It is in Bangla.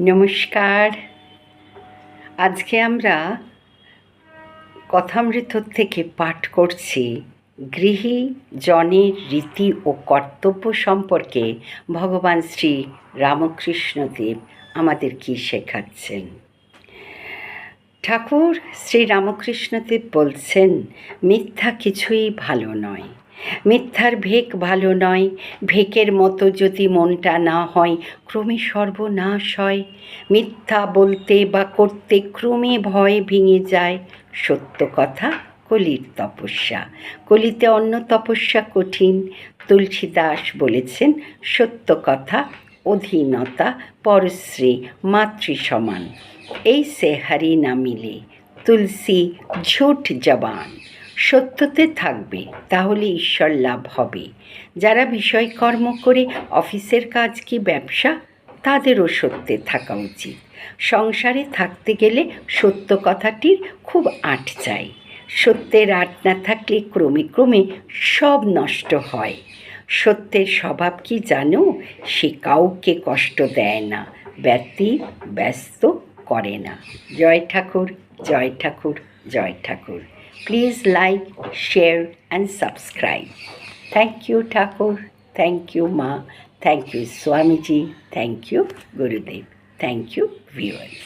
নমস্কার। আজকে আমরা কথামৃত থেকে পাঠ করছি গৃহী জনের রীতি ও কর্তব্য সম্পর্কে ভগবান শ্রী রামকৃষ্ণদেব আমাদের কী শেখাচ্ছেন। ঠাকুর শ্রী রামকৃষ্ণদেব বলছেন, মিথ্যা কিছুই ভালো নয়, মিথ্যার ভেক ভালো নয়। ভেকের মতো যদি মনটা না হয়, ক্রমে সর্বনাশ হয়। মিথ্যা বলতে বা করতে ক্রমে ভয় ভেঙে যায়। সত্য কথা কলির তপস্যা, কলিতে অন্য তপস্যা কঠিন। তুলসীদাস বলেছেন, সত্য কথা অধীনতা পরশ্রী মাতৃ সমান। এই সে হরি না মিলে তুলসী ঝুট জবান। সত্যতে থাকবে, তাহলে ঈশ্বর লাভ হবে। যারা বিষয়কর্ম করে, অফিসের কাজ কি ব্যবসা, তাদেরও সত্যে থাকা উচিত। সংসারে থাকতে গেলে সত্য কথাটির খুব আঁট চাই। সত্যের আঁট না থাকলে ক্রমে ক্রমে সব নষ্ট হয়। সত্যের স্বভাব কি জানো? সে কাউকে কষ্ট দেয় না, ব্যস্ত করে না। জয় ঠাকুর, জয় ঠাকুর, জয় Thakur. Please like, share and subscribe. Thank you Thakur, thank you মা, thank you Swamiji, thank you Gurudev, thank you viewers.